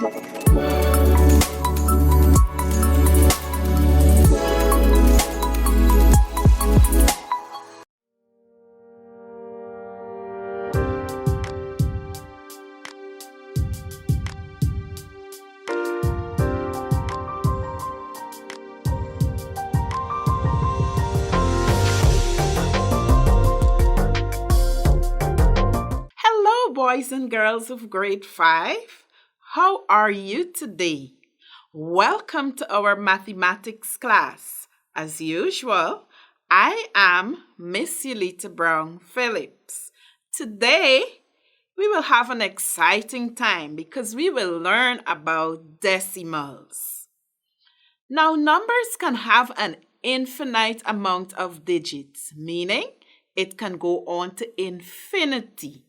Hello, boys and girls of grade 5. How are you today? Welcome to our mathematics class. As usual, I am Miss Yulita Brown Phillips. Today, we will have an exciting time because we will learn about decimals. Now, numbers can have an infinite amount of digits, meaning it can go on to infinity.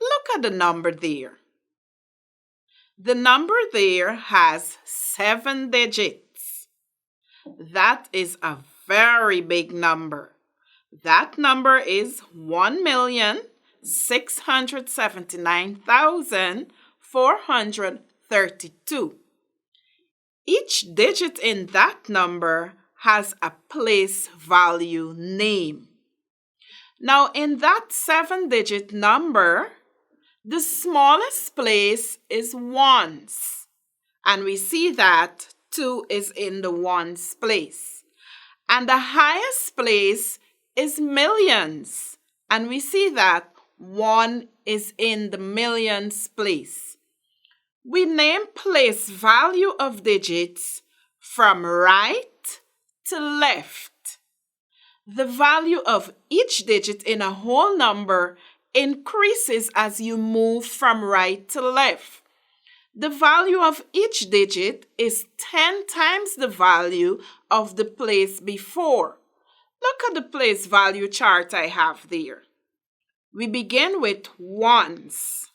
Look at the number there. The number there has 7 digits. That is a very big number. That number is 1,679,432. Each digit in that number has a place value name. Now, in that 7-digit number, the smallest place is ones, and we see that 2 is in the ones place. And the highest place is millions, and we see that 1 is in the millions place. We name place value of digits from right to left. The value of each digit in a whole number increases as you move from right to left. The value of each digit is 10 times the value of the place before. Look at the place value chart I have there. We begin with ones.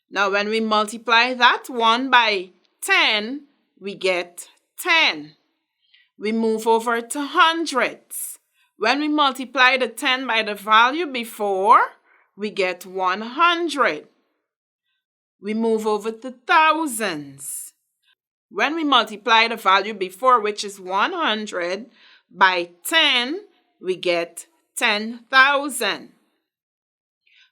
Now when we multiply that 1 by 10, we get 10. We move over to hundreds. When we multiply the 10 by the value before, we get 100. We move over to thousands. When we multiply the value before, which is 100, by 10, we get 10,000.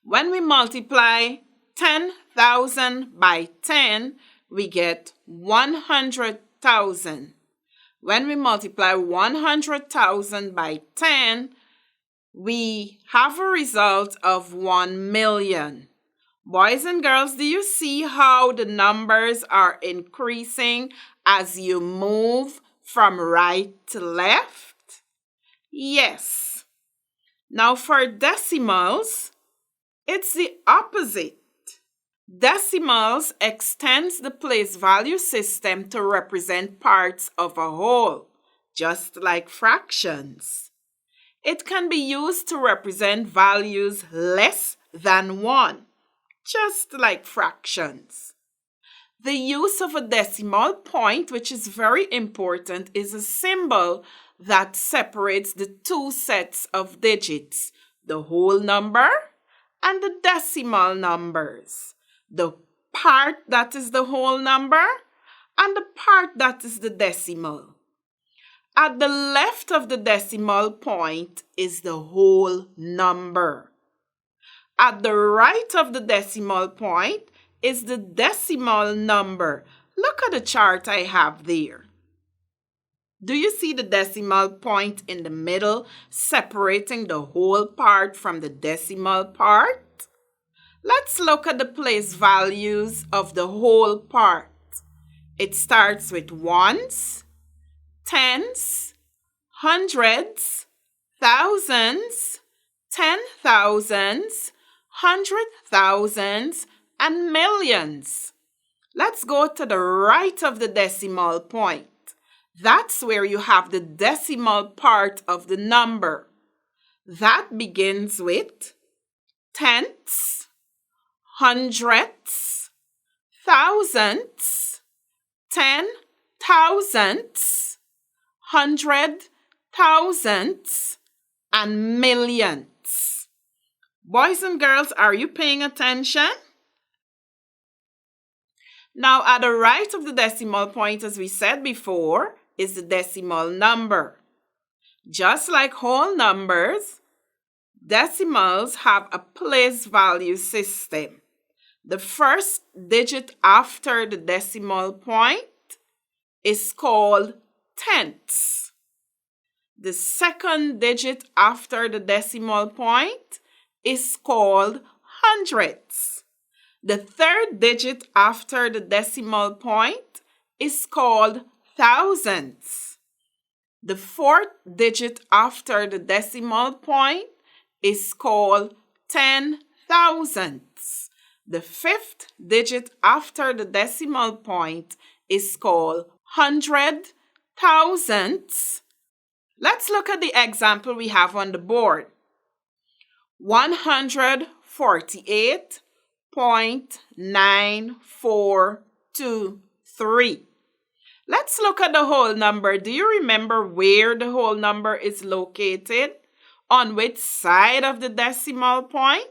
When we multiply 10,000 by 10, we get 100,000. When we multiply 100,000 by 10, we have a result of 1 million. Boys and girls, do you see how the numbers are increasing as you move from right to left? Yes. Now for decimals, it's the opposite. Decimals extends the place value system to represent parts of a whole, just like fractions. It can be used to represent values less than 1, just like fractions. The use of a decimal point, which is very important, is a symbol that separates the two sets of digits, the whole number and the decimal numbers. The part that is the whole number and the part that is the decimal. At the left of the decimal point is the whole number. At the right of the decimal point is the decimal number. Look at the chart I have there. Do you see the decimal point in the middle separating the whole part from the decimal part? Let's look at the place values of the whole part. It starts with ones, tens, hundreds, thousands, 10,000s, 100,000s, and millions. Let's go to the right of the decimal point. That's where you have the decimal part of the number. That begins with tenths, hundredths, thousandths, 10,000ths, 100,000ths, and millionths. Boys and girls, are you paying attention? Now, at the right of the decimal point, as we said before, is the decimal number. Just like whole numbers, decimals have a place value system. The first digit after the decimal point is called tenths. The second digit after the decimal point is called hundredths. The third digit after the decimal point is called thousandths. The fourth digit after the decimal point is called 10,000ths. The fifth digit after the decimal point is called 100,000ths. Let's look at the example we have on the board. 148.9423. Let's look at the whole number. Do you remember where the whole number is located? On which side of the decimal point?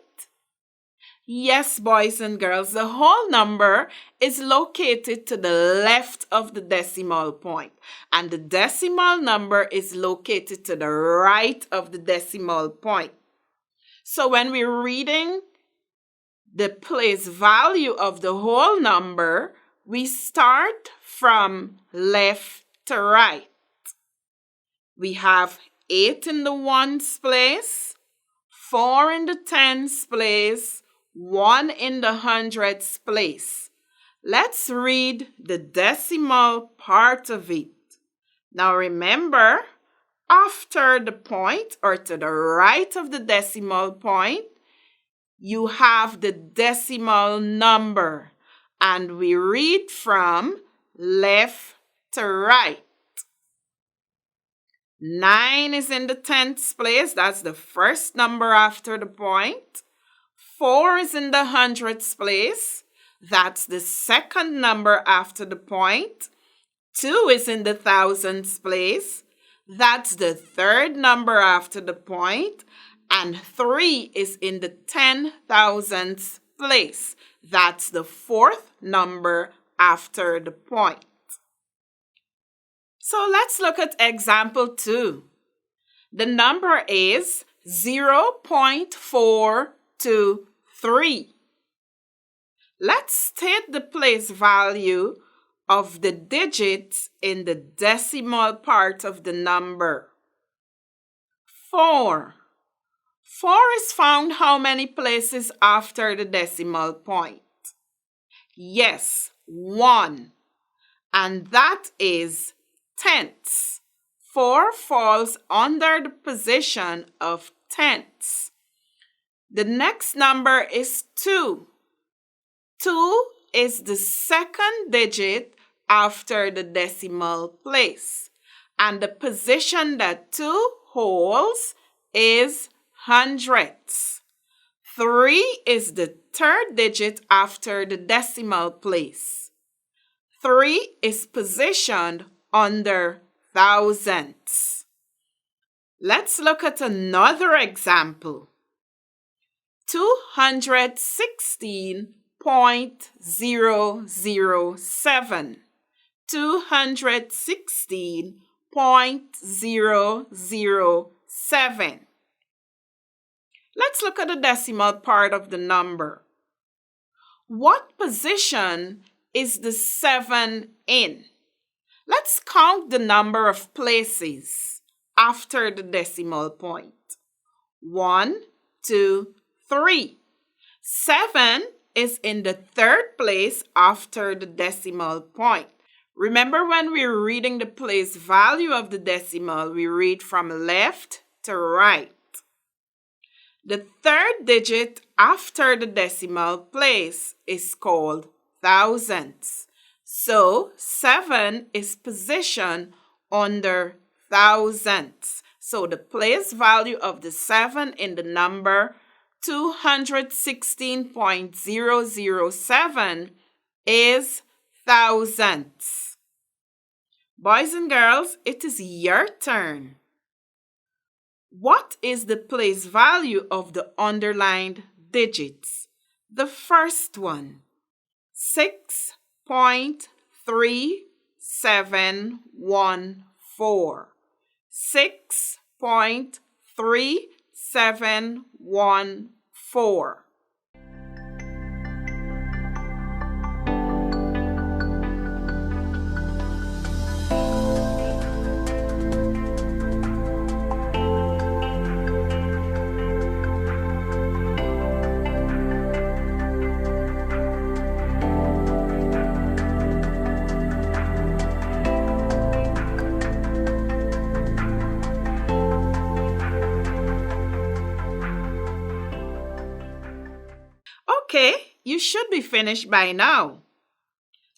Yes, boys and girls, the whole number is located to the left of the decimal point, and the decimal number is located to the right of the decimal point. So when we're reading the place value of the whole number, we start from left to right. We have 8 in the ones place, 4 in the tens place, 1 in the hundreds place. Let's read the decimal part of it. Now remember, after the point or to the right of the decimal point, you have the decimal number, and we read from left to right. 9 is in the tenths place. That's the first number after the point. 4 is in the hundredths place. That's the second number after the point. 2 is in the thousands place. That's the third number after the point. And 3 is in the 10,000ths place. That's the fourth number after the point. So let's look at example 2. The number is 0.423. Let's state the place value of the digits in the decimal part of the number. 4. 4 is found how many places after the decimal point? Yes, 1. And that is tenths. 4 falls under the position of tenths. The next number is 2. 2 is the second digit after the decimal place. And the position that 2 holds is hundredths. 3 is the third digit after the decimal place. 3 is positioned under thousandths. Let's look at another example. 216.007. 216.007. Let's look at the decimal part of the number. What position is the 7 in? Let's count the number of places after the decimal point. 1, 2, 3. 7 is in the third place after the decimal point. Remember, when we're reading the place value of the decimal, we read from left to right. The third digit after the decimal place is called thousandths. So 7 is positioned under thousandths. So the place value of the 7 in the number 216.007 is thousandths. Boys and girls, it is your turn. What is the place value of the underlined digits? The first one, 6.5. 6.3714. 6.3714. Okay, you should be finished by now.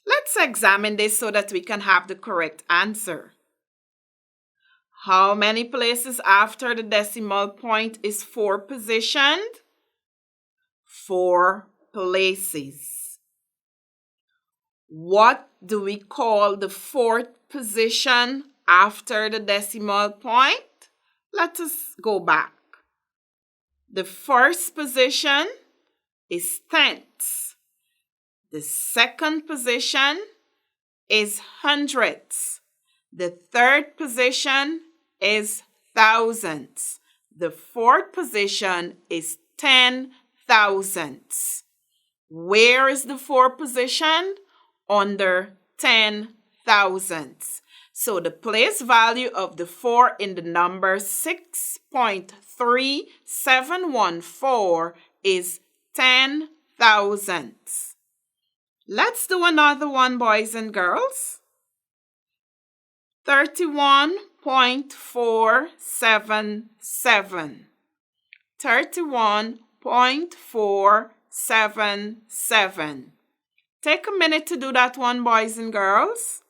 Let's examine this so that we can have the correct answer. How many places after the decimal point is 4 positioned? 4 places. What do we call the 4th position after the decimal point? Let us go back. The first position is tenths. The second position is hundredths. The third position is thousandths. The fourth position is 10,000ths. Where is the fourth position? Under 10,000ths. So the place value of the 4 in the number 6.3714 is 10,000ths. Let's do another one, boys and girls. 31.477. 31.477. Take a minute to do that one, boys and girls.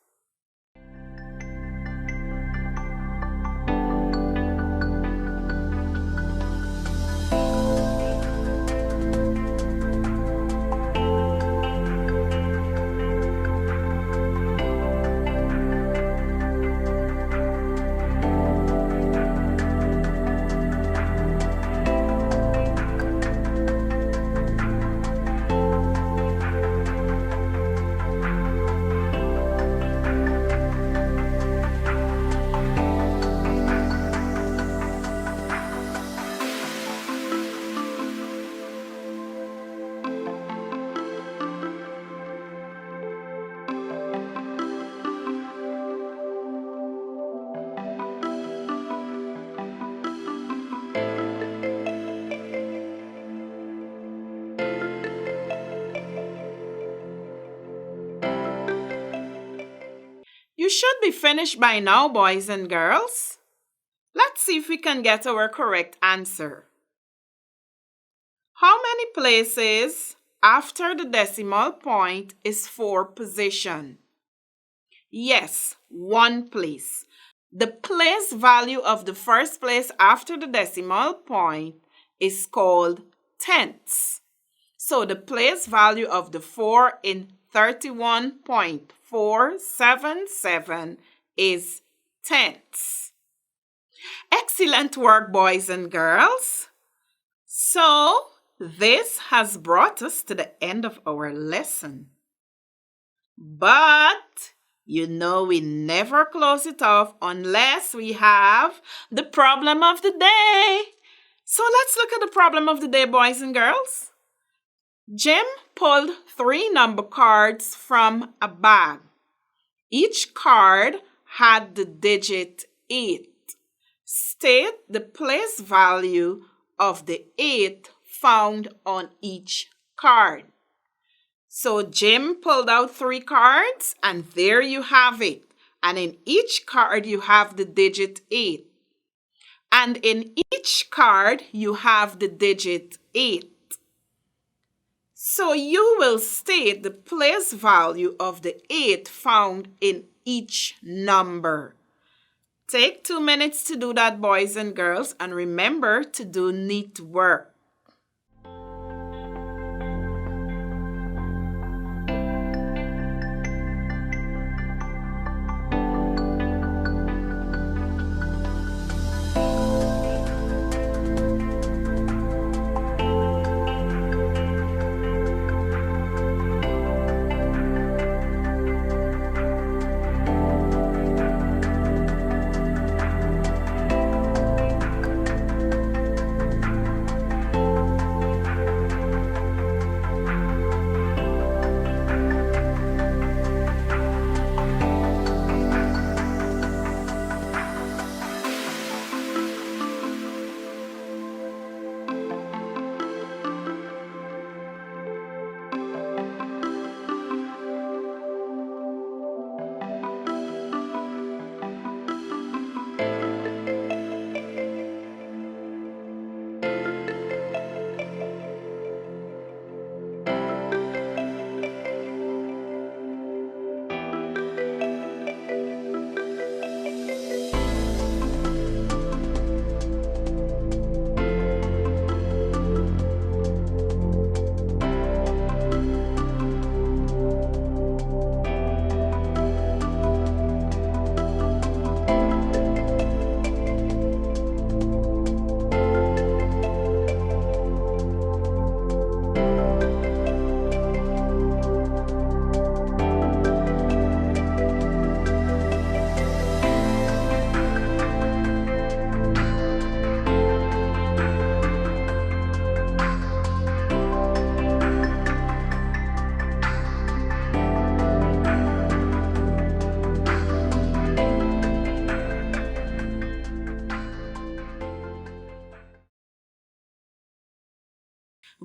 You should be finished by now, boys and girls. Let's see if we can get our correct answer. How many places after the decimal point is 4 position? Yes, 1 place. The place value of the first place after the decimal point is called tenths. So the place value of the 4 in 31.477 is tenths. Excellent work, boys and girls. So this has brought us to the end of our lesson. But you know we never close it off unless we have the problem of the day. So let's look at the problem of the day, boys and girls. Jim pulled 3 number cards from a bag. Each card had the digit 8. State the place value of the 8 found on each card. So Jim pulled out 3 cards and there you have it. And in each card you have the digit 8. And in each card you have the digit 8. So you will state the place value of the 8 found in each number. Take 2 minutes to do that, boys and girls, and remember to do neat work.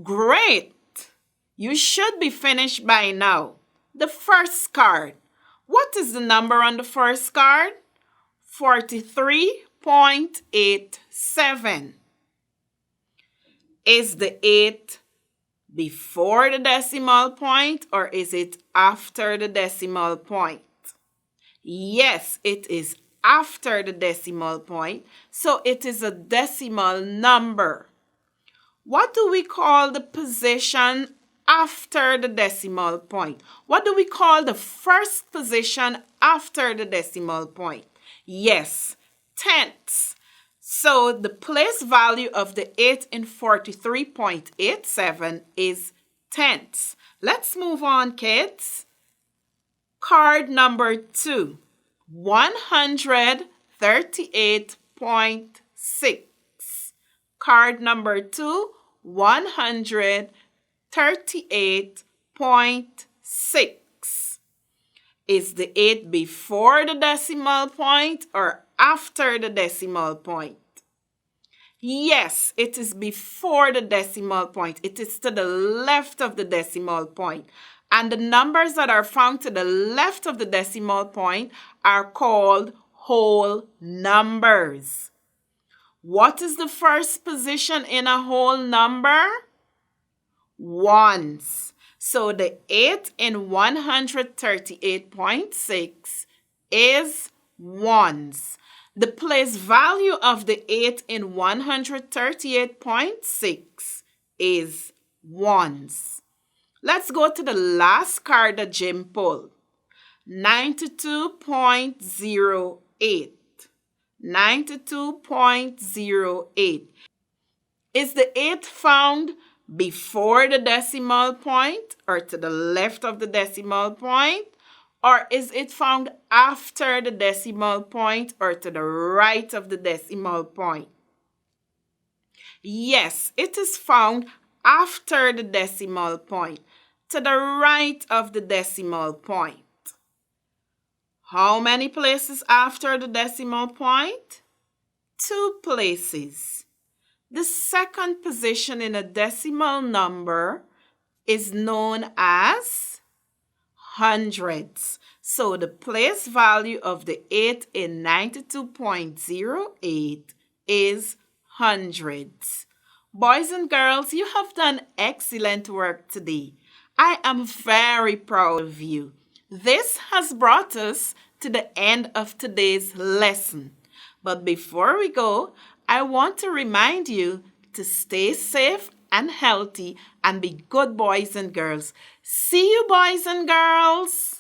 Great! You should be finished by now. The first card. What is the number on the first card? 43.87. Is the 8 before the decimal point or is it after the decimal point? Yes, it is after the decimal point, so it is a decimal number. What do we call the position after the decimal point? What do we call the first position after the decimal point? Yes, tenths. So the place value of the 8 in 43.87 is tenths. Let's move on, kids. Card number 2, 138.6. Card number 2, 138.6. Is the 8 before the decimal point or after the decimal point? Yes, it is before the decimal point. It is to the left of the decimal point. And the numbers that are found to the left of the decimal point are called whole numbers. What is the first position in a whole number? Ones. So the 8 in 138.6 is ones. The place value of the 8 in 138.6 is ones. Let's go to the last card that Jim pulled. 92.08. 92.08. Is the 8 found before the decimal point or to the left of the decimal point? Or is it found after the decimal point or to the right of the decimal point? Yes, it is found after the decimal point, to the right of the decimal point. How many places after the decimal point? 2 places. The second position in a decimal number is known as hundreds. So the place value of the 8 in 92.08 is hundreds. Boys and girls, you have done excellent work today. I am very proud of you. This has brought us to the end of today's lesson. But before we go, I want to remind you to stay safe and healthy and be good boys and girls. See you, boys and girls.